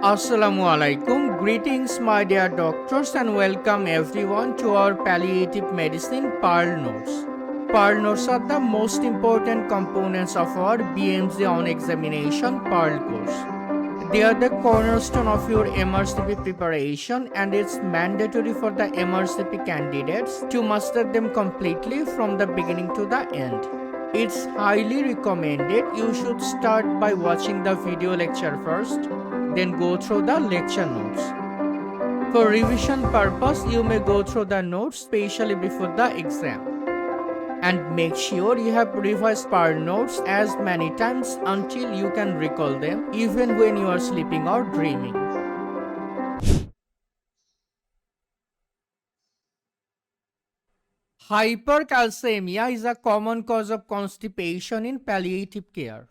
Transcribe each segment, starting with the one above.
Assalamu alaikum. Greetings, my dear doctors, and welcome everyone to our palliative medicine Pearl Notes. Pearl Notes are the most important components of our BMJ on examination Pearl course. They are the cornerstone of your MRCP preparation, and it's mandatory for the MRCP candidates to master them completely from the beginning to the end. It's highly recommended you should start by watching the video lecture first, then go through the lecture notes. For revision purpose, you may go through the notes especially before the exam. And make sure you have revised Pearl notes as many times until you can recall them even when you are sleeping or dreaming. Hypercalcemia is a common cause of constipation in palliative care.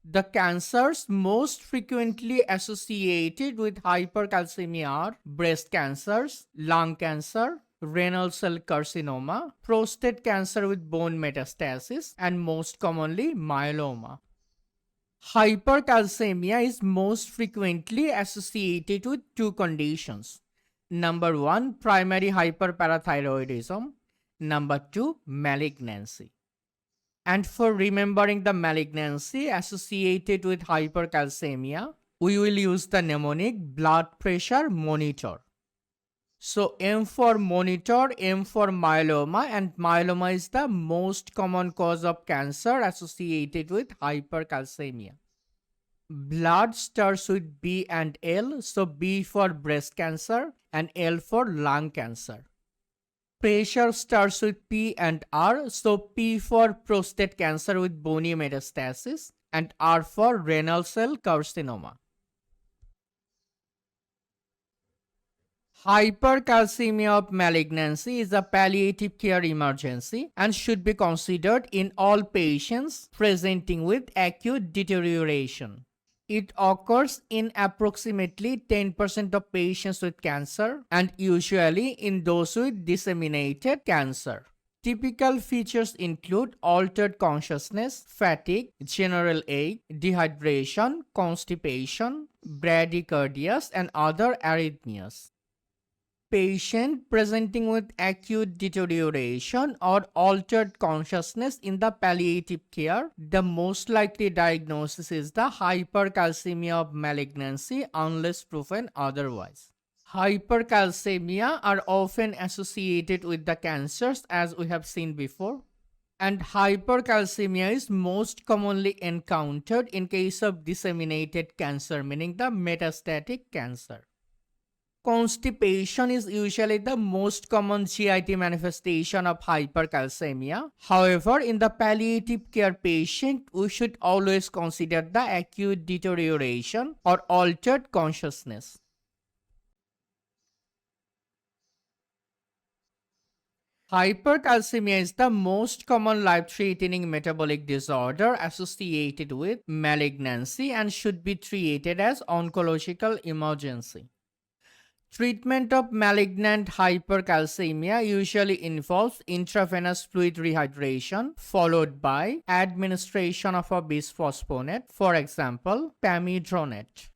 The cancers most frequently associated with hypercalcemia are breast cancers, lung cancer, renal cell carcinoma, prostate cancer with bone metastasis, and most commonly myeloma. Hypercalcemia is most frequently associated with two conditions. Number 1, primary hyperparathyroidism. Number 2, malignancy. And for remembering the malignancy associated with hypercalcemia, we will use the mnemonic blood pressure monitor. So M for monitor, M for myeloma, and myeloma is the most common cause of cancer associated with hypercalcemia. Blood starts with B and L, so B for breast cancer and L for lung cancer. Pressure starts with P and R, so P for prostate cancer with bony metastasis and R for renal cell carcinoma. Hypercalcemia of malignancy is a palliative care emergency and should be considered in all patients presenting with acute deterioration. It occurs in approximately 10% of patients with cancer and usually in those with disseminated cancer. Typical features include altered consciousness, fatigue, general ache, dehydration, constipation, bradycardias, and other arrhythmias. Patient presenting with acute deterioration or altered consciousness in the palliative care, the most likely diagnosis is the hypercalcemia of malignancy unless proven otherwise. Hypercalcemia are often associated with the cancers as we have seen before, and hypercalcemia is most commonly encountered in case of disseminated cancer, meaning the metastatic cancer. Constipation is usually the most common GIT manifestation of hypercalcemia. However, in the palliative care patient, we should always consider the acute deterioration or altered consciousness. Hypercalcemia is the most common life-threatening metabolic disorder associated with malignancy and should be treated as oncological emergency. Treatment of malignant hypercalcemia usually involves intravenous fluid rehydration followed by administration of a bisphosphonate, for example, pamidronate.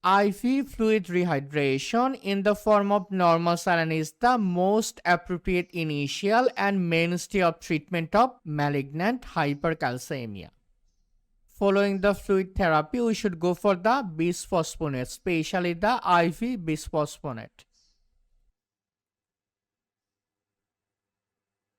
IV fluid rehydration in the form of normal saline is the most appropriate initial and mainstay of treatment of malignant hypercalcemia. Following the fluid therapy, we should go for the bisphosphonate, especially the IV bisphosphonate.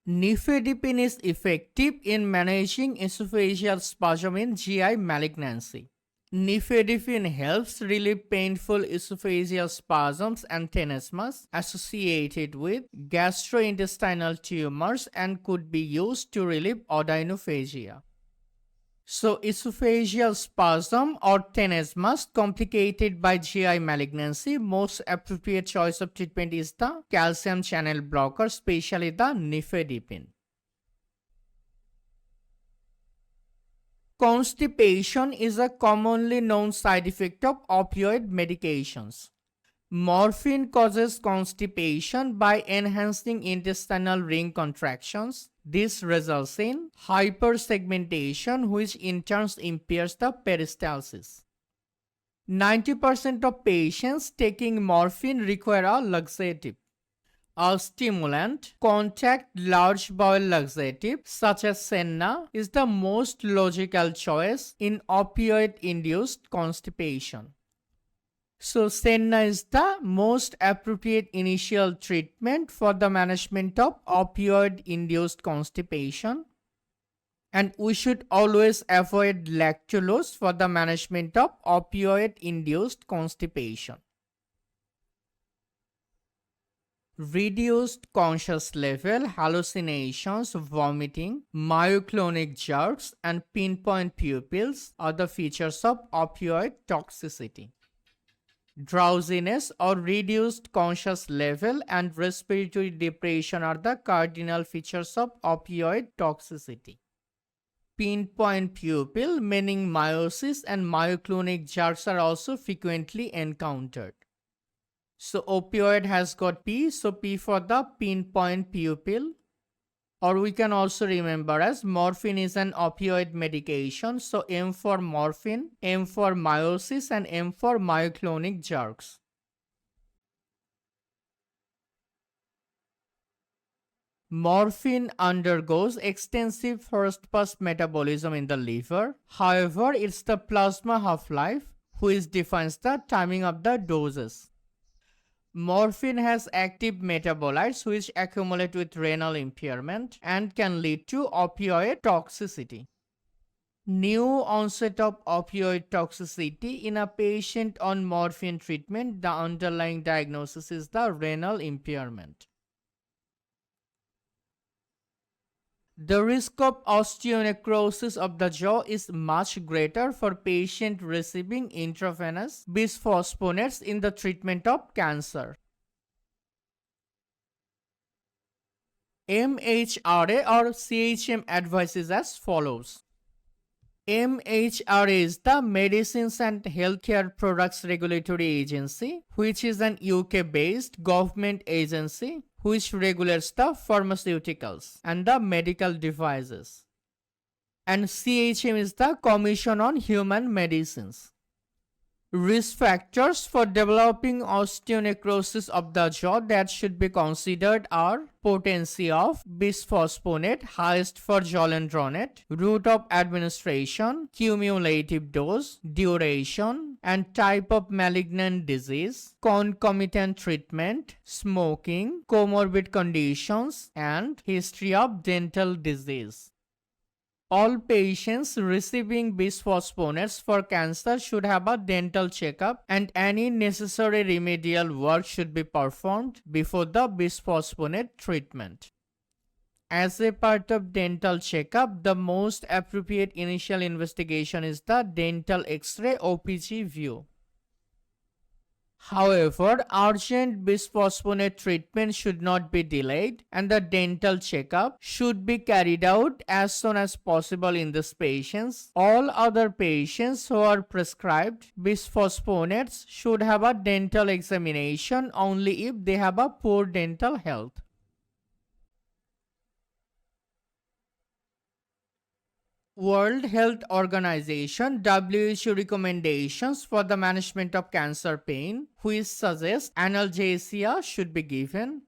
Nifedipine is effective in managing esophageal spasm in GI malignancy. Nifedipine helps relieve painful esophageal spasms and tenesmus associated with gastrointestinal tumors and could be used to relieve odynophagia. So, esophageal spasm or tenesmus complicated by GI malignancy, most appropriate choice of treatment is the calcium channel blocker, especially the nifedipine. Constipation is a commonly known side effect of opioid medications. Morphine causes constipation by enhancing intestinal ring contractions. This results in hypersegmentation, which in turn impairs the peristalsis. 90% of patients taking morphine require a laxative. A stimulant, contact large bowel laxative such as senna is the most logical choice in opioid-induced constipation. So senna is the most appropriate initial treatment for the management of opioid-induced constipation. And we should always avoid lactulose for the management of opioid-induced constipation. Reduced conscious level, hallucinations, vomiting, myoclonic jerks, and pinpoint pupils are the features of opioid toxicity. Drowsiness or reduced conscious level and respiratory depression are the cardinal features of opioid toxicity. Pinpoint pupil, meaning miosis, and myoclonic jerks are also frequently encountered. So opioid has got P, so P for the pinpoint pupil. Or we can also remember as morphine is an opioid medication. So M for morphine, M for miosis, and M for myoclonic jerks. Morphine undergoes extensive first-pass metabolism in the liver. However, it's the plasma half-life which defines the timing of the doses. Morphine has active metabolites which accumulate with renal impairment and can lead to opioid toxicity. New onset of opioid toxicity in a patient on morphine treatment, the underlying diagnosis is the renal impairment. The risk of osteonecrosis of the jaw is much greater for patients receiving intravenous bisphosphonates in the treatment of cancer. MHRA or CHM advises as follows. MHRA is the Medicines and Healthcare Products Regulatory Agency, which is an UK-based government agency which regulates the pharmaceuticals and the medical devices. And CHM is the Commission on Human Medicines. Risk factors for developing osteonecrosis of the jaw that should be considered are potency of bisphosphonate, highest for zoledronate, route of administration, cumulative dose, duration, and type of malignant disease, concomitant treatment, smoking, comorbid conditions, and history of dental disease. All patients receiving bisphosphonates for cancer should have a dental checkup and any necessary remedial work should be performed before the bisphosphonate treatment. As a part of dental checkup, the most appropriate initial investigation is the dental X-ray OPG view. However, urgent bisphosphonate treatment should not be delayed and the dental checkup should be carried out as soon as possible in these patients. All other patients who are prescribed bisphosphonates should have a dental examination only if they have a poor dental health. World Health Organization WHO recommendations for the management of cancer pain, which suggest analgesia should be given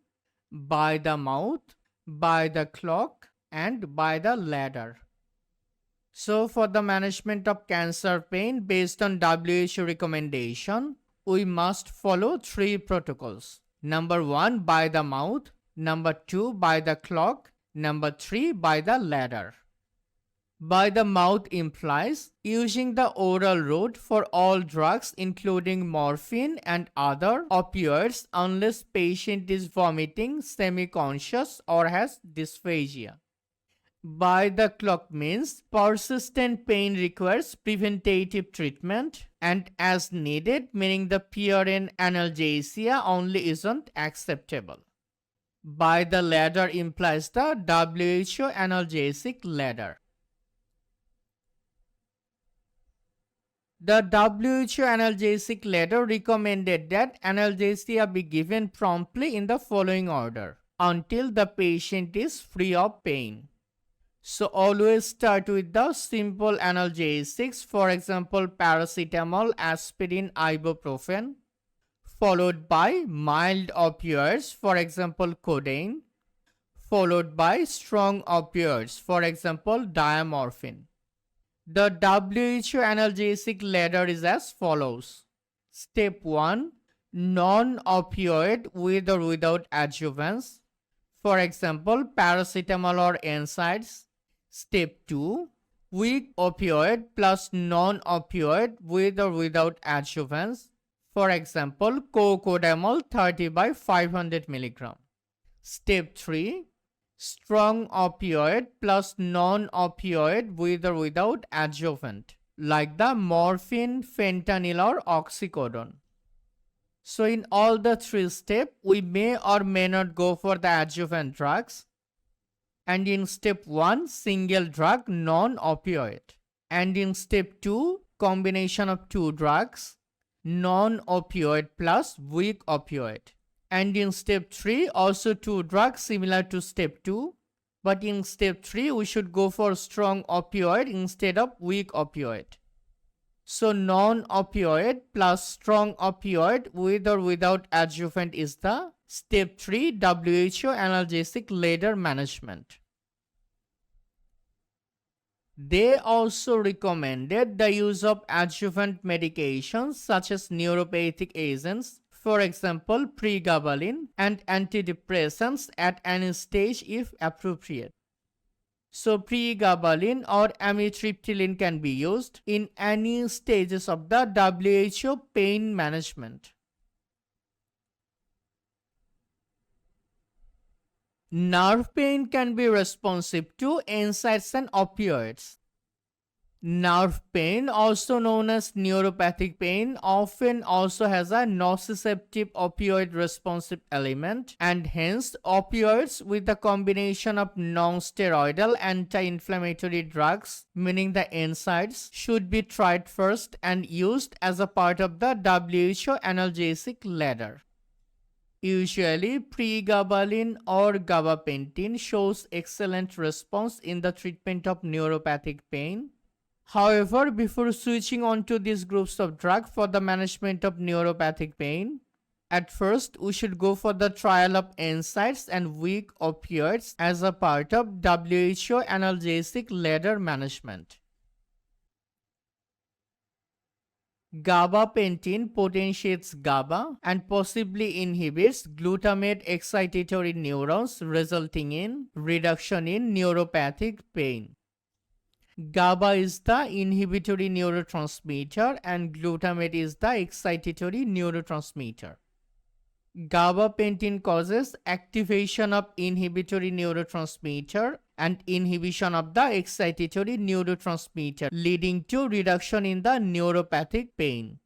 by the mouth, by the clock, and by the ladder. So for the management of cancer pain based on WHO recommendation, we must follow 3 protocols. Number 1, by the mouth. Number 2, by the clock. Number 3, by the ladder. By the mouth implies using the oral route for all drugs including morphine and other opioids unless patient is vomiting, semi-conscious or has dysphagia. By the clock means persistent pain requires preventative treatment and as needed, meaning the PRN analgesia only isn't acceptable. By the ladder implies the WHO analgesic ladder. The WHO analgesic ladder recommended that analgesia be given promptly in the following order until the patient is free of pain. So always start with the simple analgesics, for example paracetamol, aspirin, ibuprofen, followed by mild opioids, for example codeine, followed by strong opioids, for example diamorphine. The WHO analgesic ladder is as follows. Step 1. Non-opioid with or without adjuvants, for example paracetamol or NSAIDs. Step 2. Weak opioid plus non-opioid with or without adjuvants, for example cocodamol 30 by 500 mg. Step 3. Strong opioid plus non-opioid with or without adjuvant, like the morphine, fentanyl or oxycodone. So in all the three steps, we may or may not go for the adjuvant drugs. And in step 1, single drug non-opioid. And in step 2, combination of two drugs, non-opioid plus weak opioid. And in step 3, also two drugs similar to step 2. But in step 3, we should go for strong opioid instead of weak opioid. So non-opioid plus strong opioid with or without adjuvant is the step 3 WHO analgesic ladder management. They also recommended the use of adjuvant medications such as neuropathic agents, for example pregabalin, and antidepressants at any stage if appropriate. So pregabalin or amitriptyline can be used in any stages of the WHO pain management. Nerve pain can be responsive to NSAIDs and opioids. Nerve pain, also known as neuropathic pain, often also has a nociceptive opioid responsive element, and hence opioids with a combination of non-steroidal anti-inflammatory drugs, meaning the NSAIDs, should be tried first and used as a part of the WHO analgesic ladder. Usually, pregabalin or gabapentin shows excellent response in the treatment of neuropathic pain. However, before switching on to these groups of drugs for the management of neuropathic pain, at first we should go for the trial of NSAIDs and weak opioids as a part of WHO analgesic ladder management. Gabapentin potentiates GABA and possibly inhibits glutamate excitatory neurons, resulting in reduction in neuropathic pain. GABA is the inhibitory neurotransmitter and glutamate is the excitatory neurotransmitter. Gabapentin causes activation of inhibitory neurotransmitter and inhibition of the excitatory neurotransmitter, leading to reduction in the neuropathic pain.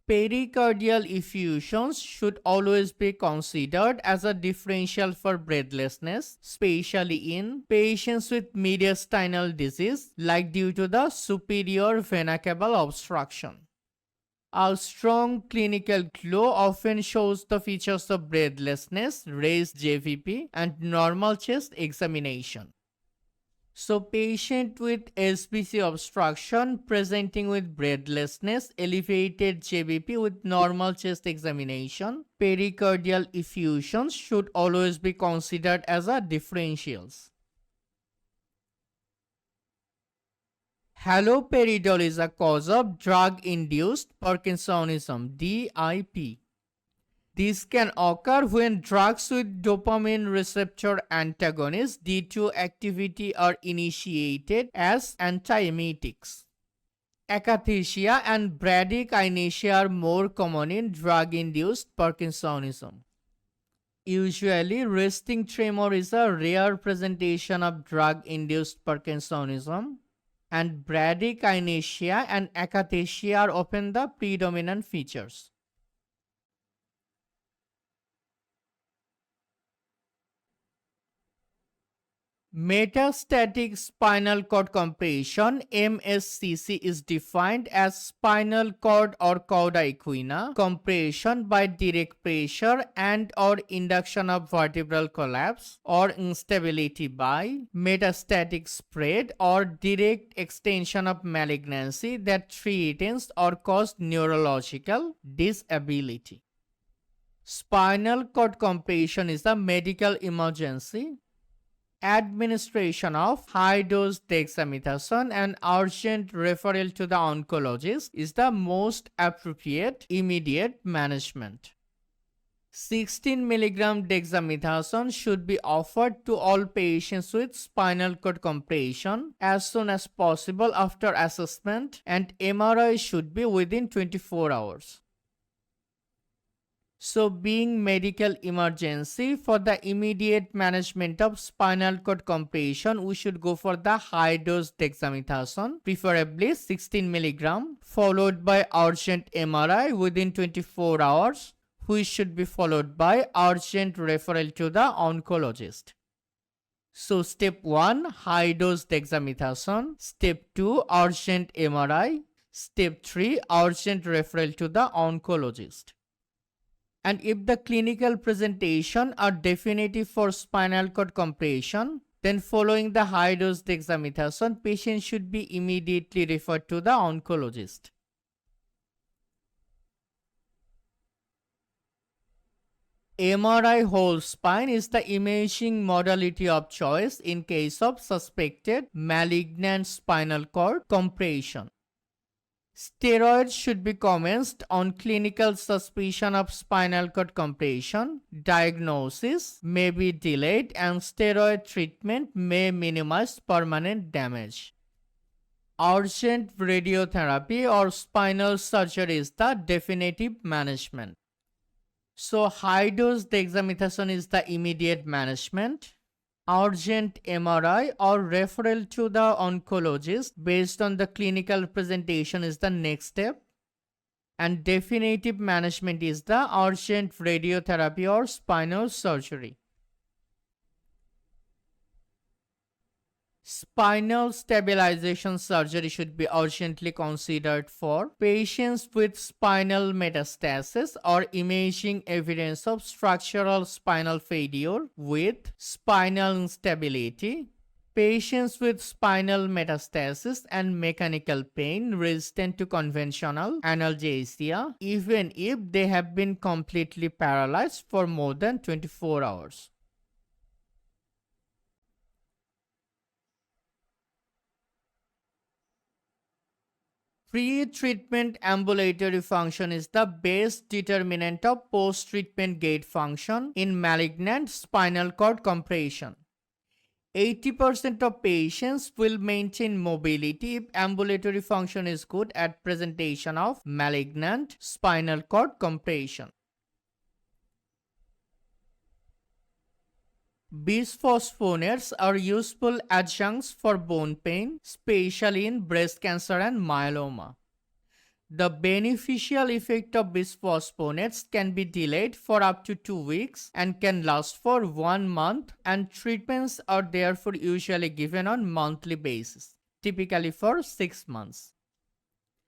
Pericardial effusions should always be considered as a differential for breathlessness, especially in patients with mediastinal disease, like due to the superior vena cava obstruction. A strong clinical clue often shows the features of breathlessness, raised JVP, and normal chest examination. So patient with SBC obstruction presenting with breathlessness, elevated JVP with normal chest examination, pericardial effusions should always be considered as a differentials. Haloperidol is a cause of drug-induced Parkinsonism, DIP. This can occur when drugs with dopamine receptor antagonists D2 activity are initiated as antiemetics. Akathisia and bradykinesia are more common in drug-induced Parkinsonism. Usually, resting tremor is a rare presentation of drug-induced Parkinsonism, and bradykinesia and akathisia are often the predominant features. Metastatic spinal cord compression (MSCC) is defined as spinal cord or cauda equina compression by direct pressure and or induction of vertebral collapse or instability by metastatic spread or direct extension of malignancy that threatens or causes neurological disability. Spinal cord compression is a medical emergency. Administration of high-dose dexamethasone and urgent referral to the oncologist is the most appropriate immediate management. 16 mg dexamethasone should be offered to all patients with spinal cord compression as soon as possible after assessment, and MRI should be within 24 hours. So, being medical emergency, for the immediate management of spinal cord compression, we should go for the high dose dexamethasone, preferably 16 mg, followed by urgent MRI within 24 hours, which should be followed by urgent referral to the oncologist. So, step 1, high dose dexamethasone. Step 2, urgent MRI. Step 3, urgent referral to the oncologist. And if the clinical presentation are definitive for spinal cord compression, then following the high dose dexamethasone, patient should be immediately referred to the oncologist. MRI whole spine is the imaging modality of choice in case of suspected malignant spinal cord compression. Steroids should be commenced on clinical suspicion of spinal cord compression. Diagnosis may be delayed and steroid treatment may minimize permanent damage. Urgent radiotherapy or spinal surgery is the definitive management. So, high-dose dexamethasone is the immediate management. Urgent MRI or referral to the oncologist based on the clinical presentation is the next step. And definitive management is the urgent radiotherapy or spinal surgery. Spinal stabilization surgery should be urgently considered for patients with spinal metastasis or imaging evidence of structural spinal failure with spinal instability, patients with spinal metastasis and mechanical pain resistant to conventional analgesia, even if they have been completely paralyzed for more than 24 hours. Pre-treatment ambulatory function is the best determinant of post-treatment gait function in malignant spinal cord compression. 80% of patients will maintain mobility if ambulatory function is good at presentation of malignant spinal cord compression. Bisphosphonates are useful adjuncts for bone pain, especially in breast cancer and myeloma. The beneficial effect of bisphosphonates can be delayed for up to 2 weeks and can last for 1 month, and treatments are therefore usually given on monthly basis, typically for 6 months.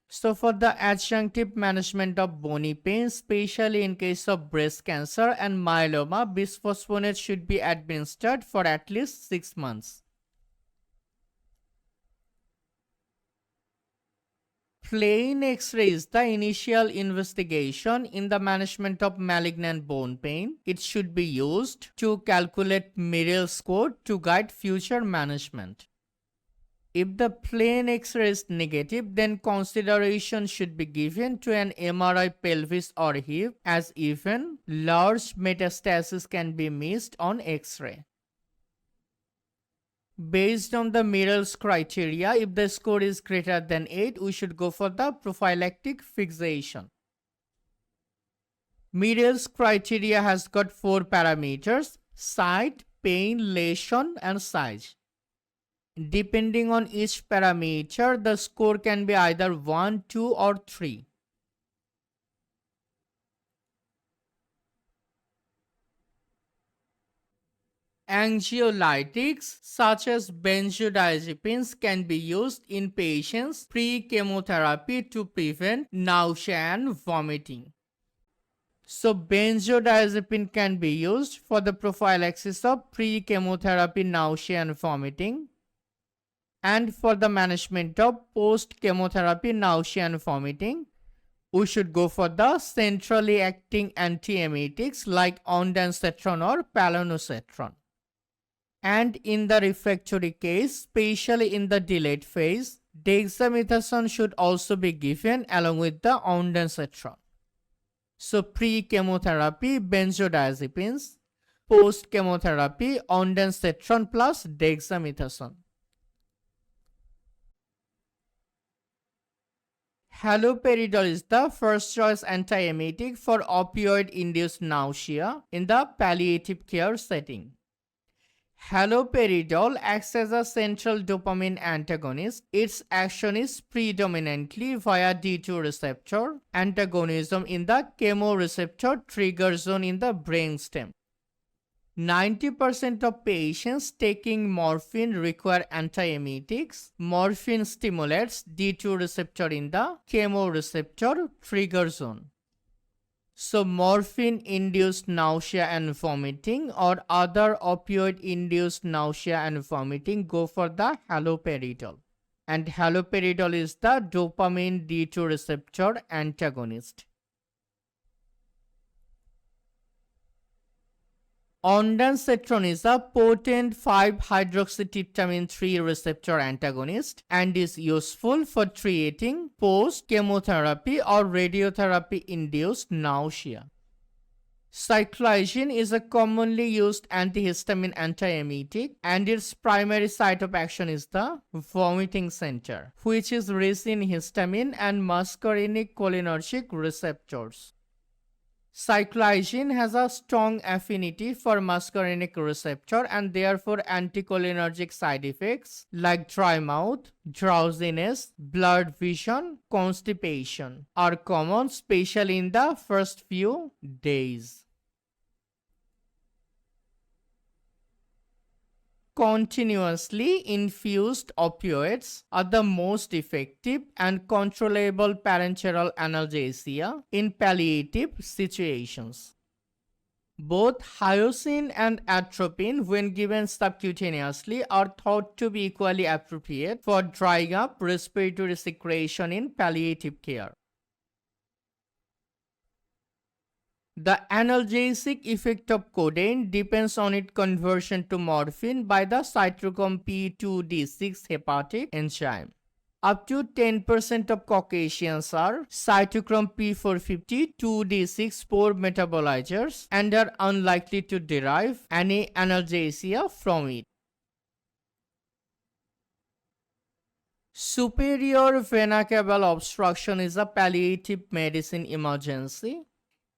So, for the adjunctive management of bony pain, especially in case of breast cancer and myeloma, bisphosphonates should be administered for at least 6 months. Plain X-ray is the initial investigation in the management of malignant bone pain. It should be used to calculate Merrill score to guide future management. If the plain X-ray is negative, then consideration should be given to an MRI pelvis or hip, as even large metastasis can be missed on X-ray. Based on the Merrill's criteria, if the score is greater than 8, we should go for the prophylactic fixation. Merrill's criteria has got 4 parameters: site, pain, lesion, and size. Depending on each parameter, the score can be either 1, 2, or 3. Anxiolytics such as benzodiazepines can be used in patients pre-chemotherapy to prevent nausea and vomiting. So benzodiazepine can be used for the prophylaxis of pre-chemotherapy nausea and vomiting, and for the management of post-chemotherapy nausea and vomiting, we should go for the centrally acting antiemetics like ondansetron or palonosetron. And in the refractory case, especially in the delayed phase, dexamethasone should also be given along with the ondansetron. So pre-chemotherapy benzodiazepines, post-chemotherapy ondansetron plus dexamethasone. Haloperidol is the first choice antiemetic for opioid-induced nausea in the palliative care setting. Haloperidol acts as a central dopamine antagonist. Its action is predominantly via D2 receptor antagonism in the chemoreceptor trigger zone in the brainstem. 90% of patients taking morphine require antiemetics. Morphine stimulates D2 receptor in the chemoreceptor trigger zone. So morphine-induced nausea and vomiting or other opioid-induced nausea and vomiting go for the haloperidol. And haloperidol is the dopamine D2 receptor antagonist. Ondansetron is a potent 5-hydroxytryptamine 3 receptor antagonist and is useful for treating post-chemotherapy or radiotherapy-induced nausea. Cyclizine is a commonly used antihistamine antiemetic and its primary site of action is the vomiting center, which is rich in histamine and muscarinic cholinergic receptors. Cyclizine has a strong affinity for muscarinic receptor and therefore anticholinergic side effects like dry mouth, drowsiness, blurred vision, constipation are common, especially in the first few days. Continuously infused opioids are the most effective and controllable parenteral analgesia in palliative situations. Both hyoscine and atropine, when given subcutaneously, are thought to be equally appropriate for drying up respiratory secretion in palliative care. The analgesic effect of codeine depends on its conversion to morphine by the cytochrome P2D6 hepatic enzyme. Up to 10% of Caucasians are cytochrome P450 2D6 pore metabolizers and are unlikely to derive any analgesia from it. Superior vena cava obstruction is a palliative medicine emergency.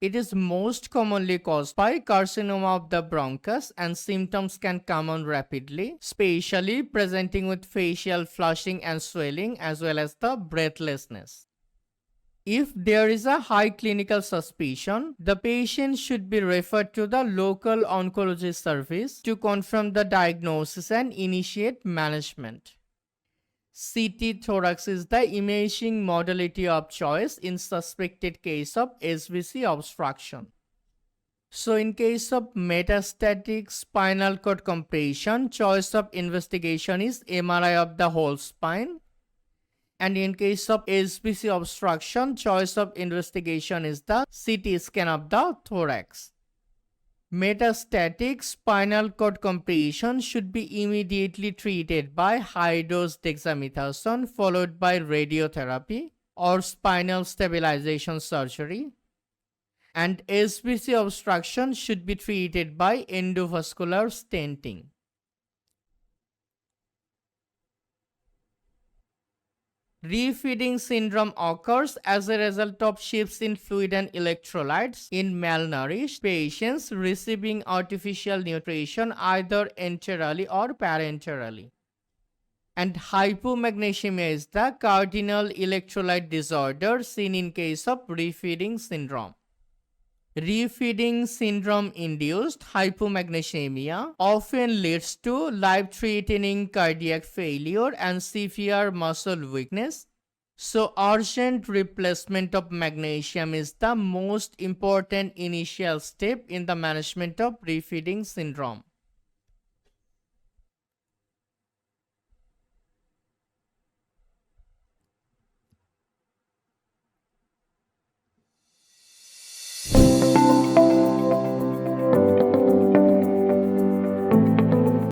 It is most commonly caused by carcinoma of the bronchus and symptoms can come on rapidly, especially presenting with facial flushing and swelling as well as the breathlessness. If there is a high clinical suspicion, the patient should be referred to the local oncology service to confirm the diagnosis and initiate management. CT thorax is the imaging modality of choice in suspected case of SVC obstruction. So in case of metastatic spinal cord compression, choice of investigation is MRI of the whole spine. And in case of SVC obstruction, choice of investigation is the CT scan of the thorax. Metastatic spinal cord compression should be immediately treated by high-dose dexamethasone followed by radiotherapy or spinal stabilization surgery. And SVC obstruction should be treated by endovascular stenting. Refeeding syndrome occurs as a result of shifts in fluid and electrolytes in malnourished patients receiving artificial nutrition either enterally or parenterally. And hypomagnesemia is the cardinal electrolyte disorder seen in case of refeeding syndrome. Refeeding syndrome induced hypomagnesemia often leads to life-threatening cardiac failure and severe muscle weakness. So, urgent replacement of magnesium is the most important initial step in the management of refeeding syndrome.